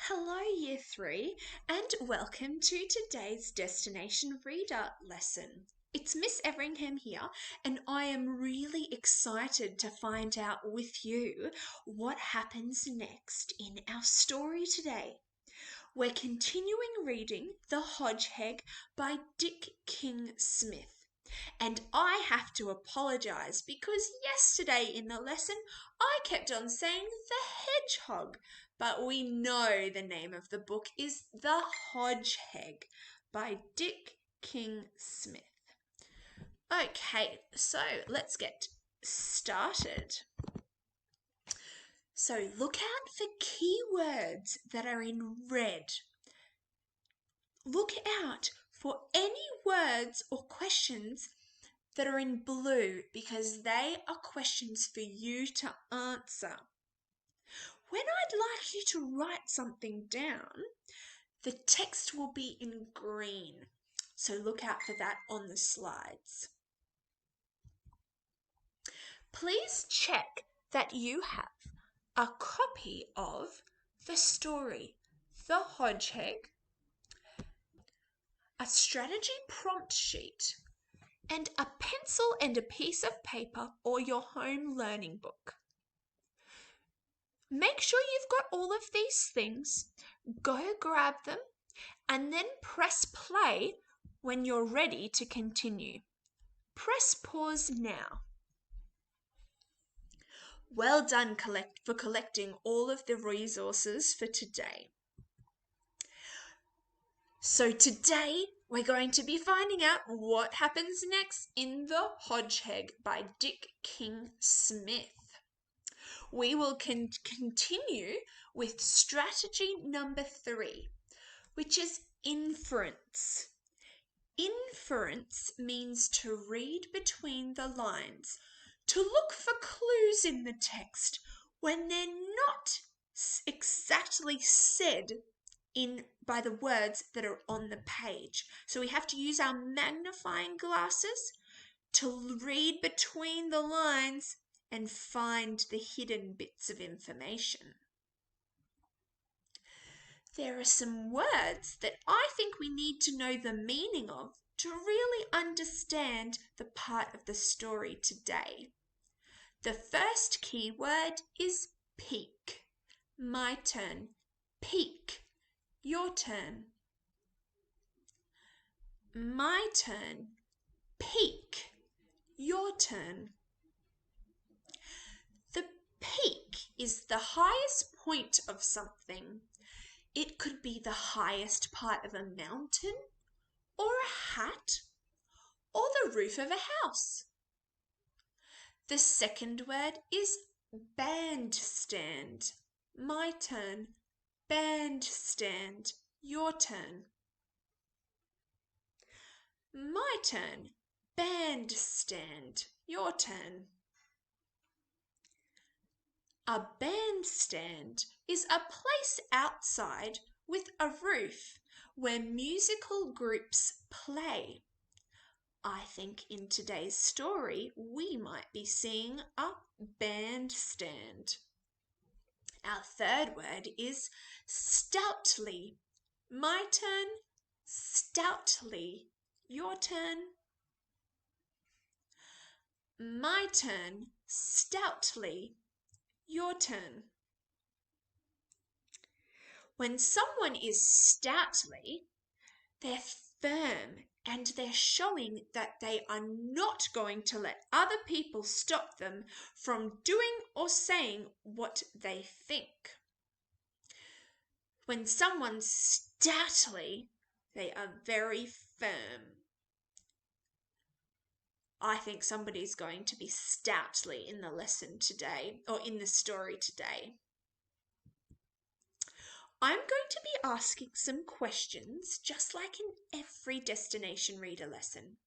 Hello, Year 3, and welcome to today's Destination Reader lesson. It's Miss Everingham here, and I am really excited to find out with you what happens next in our story today. We're continuing reading The Hodgehog by Dick King Smith. And I have to apologise because yesterday in the lesson I kept on saying the hedgehog, but we know the name of the book is The Hodgehog by Dick King Smith. Okay, so let's get started. So look out for keywords that are in red. Look out for any words or questions that are in blue because they are questions for you to answer. When I'd like you to write something down, the text will be in green. So look out for that on the slides. Please check that you have a copy of the story, The Hodgehog, a strategy prompt sheet, and a pencil and a piece of paper or your home learning book. Make sure you've got all of these things, go grab them, and then press play when you're ready to continue. Press pause now. Well done for collecting all of the resources for today. So today we're going to be finding out what happens next in The Hodgehog by Dick King Smith. We will continue with strategy number 3, which is inference. Inference means to read between the lines, to look for clues in the text when they're not exactly said by the words that are on the page. So we have to use our magnifying glasses to read between the lines and find the hidden bits of information. There are some words that I think we need to know the meaning of to really understand the part of the story today. The first key word is peek. My turn. Peek. Your turn. My turn. Peek. Your turn. The peak is the highest point of something. It could be the highest part of a mountain, or a hat, or the roof of a house. The second word is bandstand. My turn. Bandstand. Your turn. My turn. Bandstand. Your turn. A bandstand is a place outside with a roof where musical groups play. I think in today's story we might be seeing a bandstand. Our third word is stoutly. My turn. Stoutly. Your turn. My turn. Stoutly. Your turn. When someone is stoutly, they're firm and they're showing that they are not going to let other people stop them from doing or saying what they think. When someone's stoutly, they are very firm. I think somebody's going to be stoutly in the lesson today, or in the story today. I'm going to be asking some questions, just like in every Destination Reader lesson.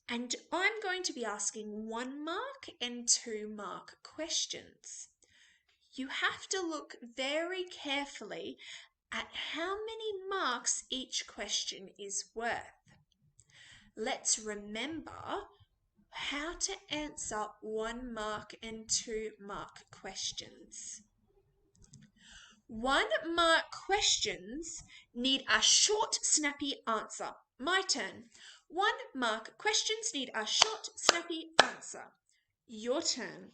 And I'm going to be asking 1 mark and 2 mark questions. You have to look very carefully at how many marks each question is worth. Let's remember how to answer 1 mark and 2 mark questions. 1-mark questions need a short, snappy answer. My turn. 1-mark questions need a short, snappy answer. Your turn.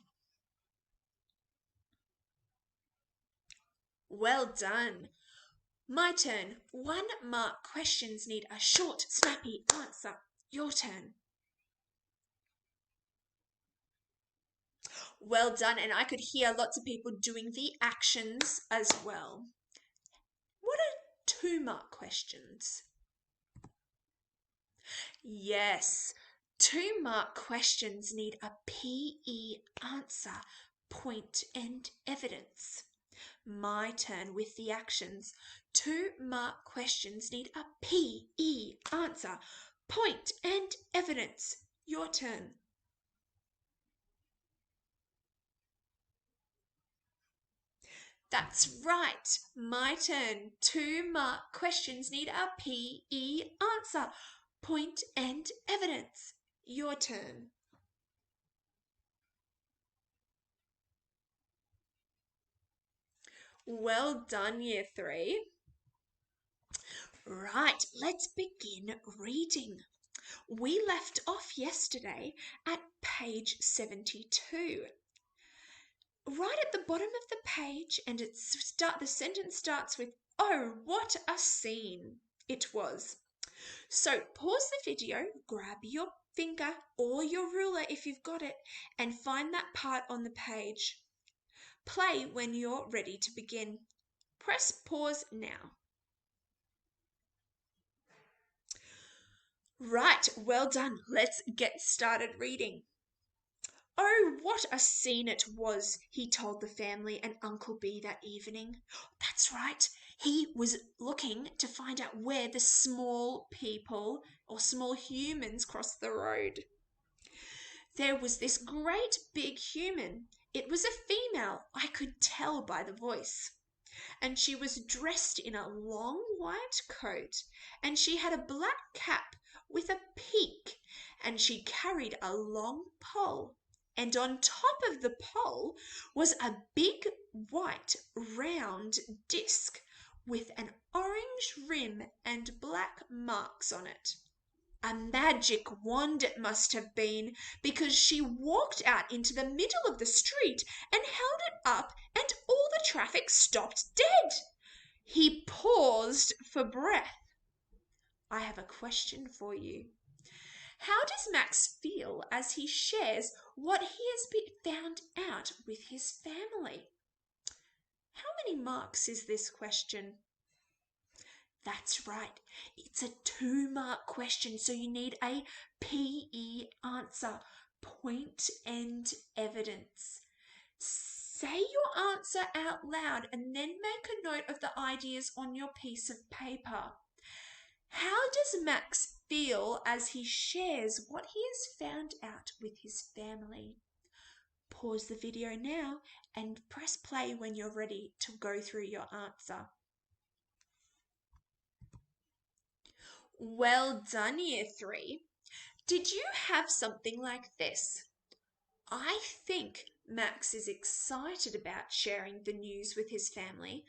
Well done. My turn. 1-mark questions need a short, snappy answer. Your turn. Well done, and I could hear lots of people doing the actions as well. What are 2-mark questions? Yes, 2-mark questions need a PE answer, point and evidence. My turn with the actions. 2-mark questions need a PE answer, point and evidence. Your turn. That's right. My turn. 2-mark questions need a PE answer, point and evidence. Your turn. Well done, Year 3. Right, let's begin reading. We left off yesterday at page 72. Right at the bottom of the page, and the sentence starts with, "Oh, what a scene it was." So pause the video, grab your finger or your ruler if you've got it, and find that part on the page. Play when you're ready to begin. Press pause now. Right, well done. Let's get started reading. "Oh, what a scene it was," he told the family and Uncle B that evening. That's right. He was looking to find out where the small people or small humans crossed the road. "There was this great big human. It was a female, I could tell by the voice. And she was dressed in a long white coat, and she had a black cap with a peak, and she carried a long pole. And on top of the pole was a big white round disc with an orange rim and black marks on it. A magic wand it must have been, because she walked out into the middle of the street and held it up, and all the traffic stopped dead." He paused for breath. I have a question for you. How does Max feel as he shares what he has found out with his family? How many marks is this question? That's right. It's a 2-mark question, so you need a PE answer, point and evidence. Say your answer out loud and then make a note of the ideas on your piece of paper. How does Max feel as he shares what he has found out with his family? Pause the video now and press play when you're ready to go through your answer. Well done, Year 3. Did you have something like this? I think Max is excited about sharing the news with his family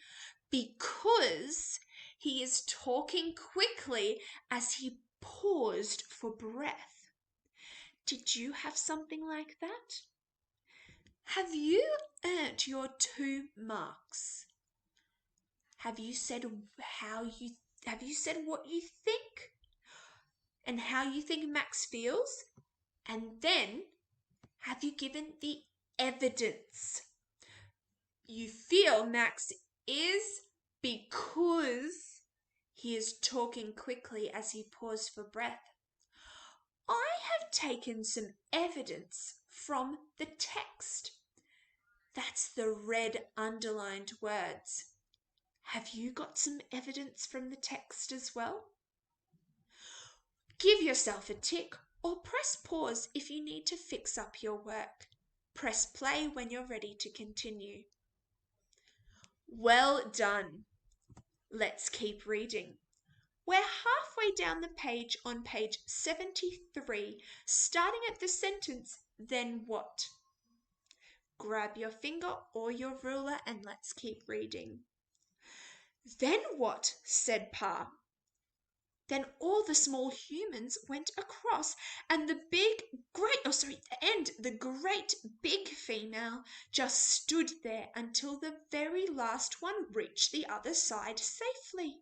because he is talking quickly as he paused for breath. Did you have something like that? Have you earned your 2 marks? Have you said what you think and how you think Max feels? And then have you given the evidence? You feel Max is because he is talking quickly as he paused for breath. I have taken some evidence from the text. That's the red underlined words. Have you got some evidence from the text as well? Give yourself a tick or press pause if you need to fix up your work. Press play when you're ready to continue. Well done. Let's keep reading. We're halfway down the page on page 73, starting at the sentence, "Then what?" Grab your finger or your ruler and let's keep reading. Then what? Said Pa. Then all the small humans went across, and the great big female just stood there until the very last one reached the other side safely.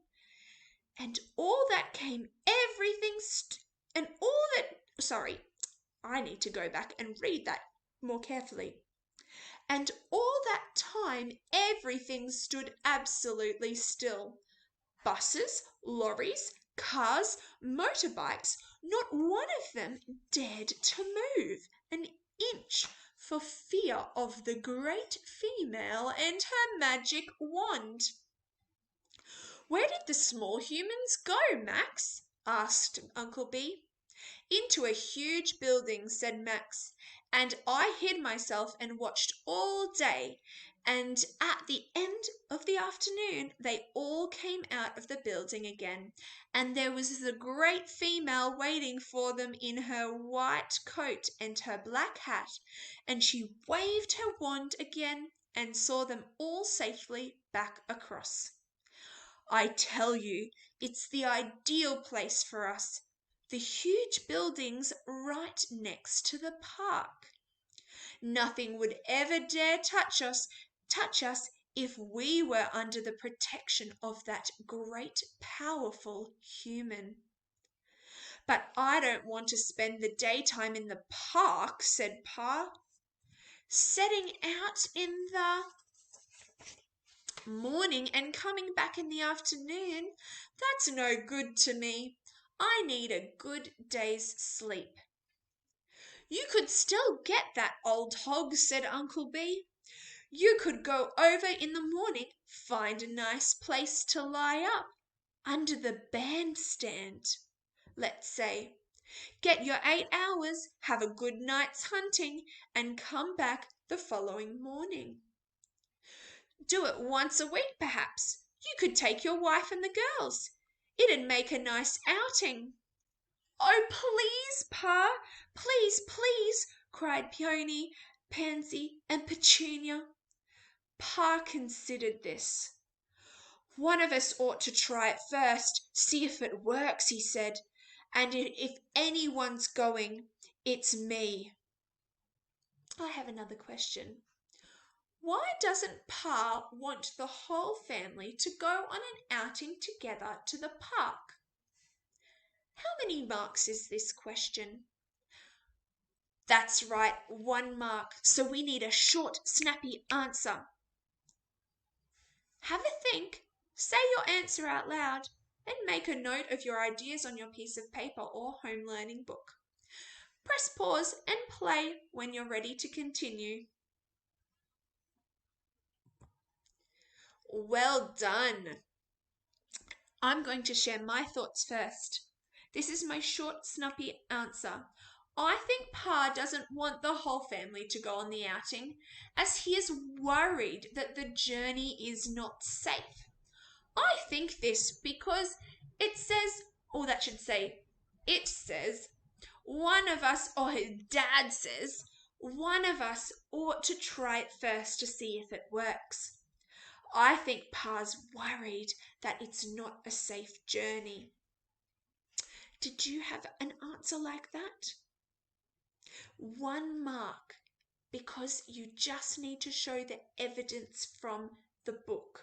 And all that came, I need to go back and read that more carefully. And all that time, everything stood absolutely still. Buses, lorries, cars, motorbikes, not one of them dared to move an inch for fear of the great female and her magic wand. Where did the small humans go, Max? Asked Uncle B. Into a huge building, said Max, and I hid myself and watched all day, and at the end of the afternoon they all came out of the building again, and there was the great female waiting for them in her white coat and her black hat, and she waved her wand again and saw them all safely back across. I tell you, it's the ideal place for us. The huge buildings right next to the park. Nothing would ever dare touch us if we were under the protection of that great, powerful human. But I don't want to spend the daytime in the park, said Pa. Setting out in the morning and coming back in the afternoon, that's no good to me. I need a good day's sleep. You could still get that, old hog, said Uncle B. You could go over in the morning, find a nice place to lie up, under the bandstand, let's say. Get your 8 hours, have a good night's hunting, and come back the following morning. Do it once a week, perhaps. You could take your wife and the girls. It'd make a nice outing. Oh, please, Pa, please, cried Peony, Pansy, and Petunia. Pa considered this. One of us ought to try it first, see if it works, he said. And if anyone's going, it's me. I have another question. Why doesn't Pa want the whole family to go on an outing together to the park? How many marks is this question? That's right, 1 mark. So we need a short, snappy answer. Have a think, say your answer out loud, and make a note of your ideas on your piece of paper or home learning book. Press pause and play when you're ready to continue. Well done. I'm going to share my thoughts first. This is my short, snappy answer. I think Pa doesn't want the whole family to go on the outing, as he is worried that the journey is not safe. I think this because it says one of us, or his dad says, one of us ought to try it first to see if it works. I think Pa's worried that it's not a safe journey. Did you have an answer like that? 1 mark, because you just need to show the evidence from the book.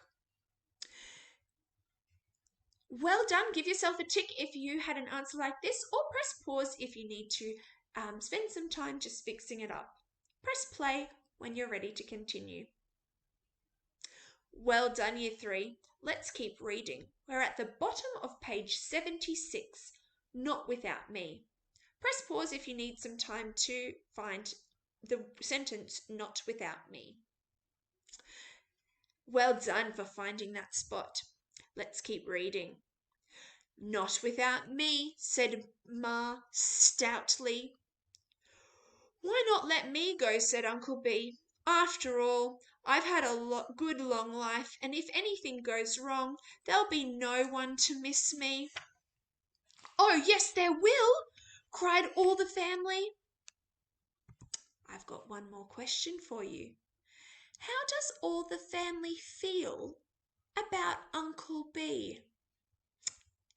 Well done. Give yourself a tick if you had an answer like this, or press pause if you need to spend some time just fixing it up. Press play when you're ready to continue. Well done, Year 3. Let's keep reading. We're at the bottom of page 76, Not Without Me. Press pause if you need some time to find the sentence, not without me. Well done for finding that spot. Let's keep reading. Not without me, said Ma stoutly. Why not let me go, said Uncle B. After all, I've had a good long life, and if anything goes wrong, there'll be no one to miss me. Oh, yes, there will, cried all the family. I've got one more question for you. How does all the family feel about Uncle Uncle B.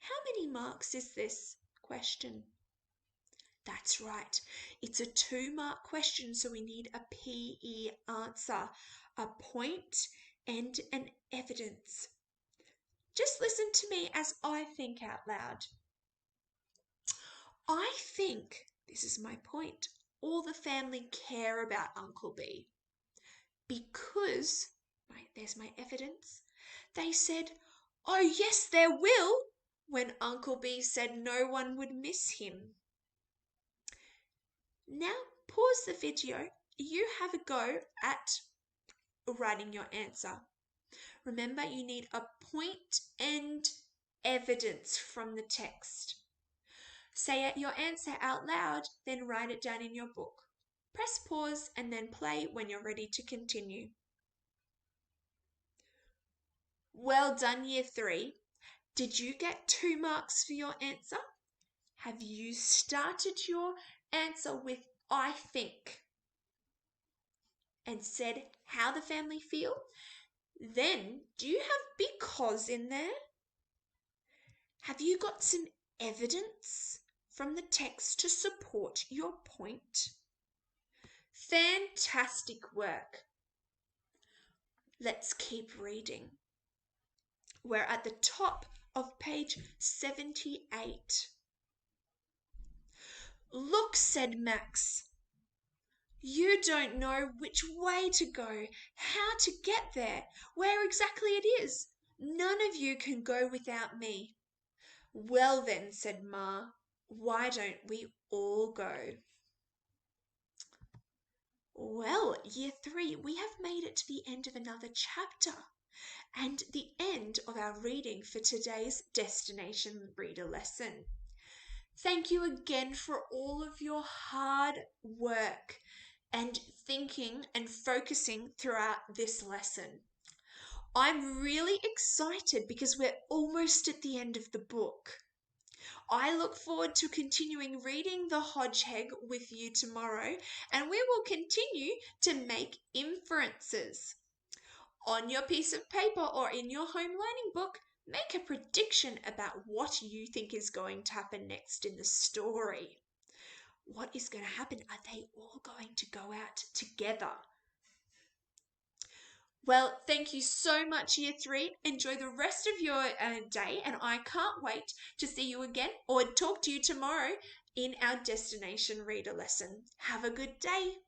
How many marks is this question? That's right. It's a 2-mark question, so we need a PE answer, a point and an evidence. Just listen to me as I think out loud. I think, this is my point, all the family care about Uncle B because, there's my evidence, they said, "Oh yes, there will," when Uncle B said no one would miss him. Now pause the video. You have a go at writing your answer. Remember, you need a point and evidence from the text. Say your answer out loud, then write it down in your book. Press pause and then play when you're ready to continue. Well done, Year 3. Did you get 2 marks for your answer? Have you started your answer with "I think" and said how the family feel? Then, do you have "because" in there? Have you got some evidence from the text to support your point? Fantastic work. Let's keep reading. We're at the top of page 78. "Look," said Max. "You don't know which way to go, how to get there, where exactly it is. None of you can go without me." "Well then," said Ma, "why don't we all go?" Well, Year 3, we have made it to the end of another chapter and the end of our reading for today's Destination Reader lesson. Thank you again for all of your hard work and thinking and focusing throughout this lesson. I'm really excited because we're almost at the end of the book. I look forward to continuing reading The Hodgehog with you tomorrow, and we will continue to make inferences. On your piece of paper or in your home learning book, make a prediction about what you think is going to happen next in the story. What is going to happen? Are they all going to go out together? Well, thank you so much, Year 3. Enjoy the rest of your day, and I can't wait to see you again or talk to you tomorrow in our Destination Reader lesson. Have a good day.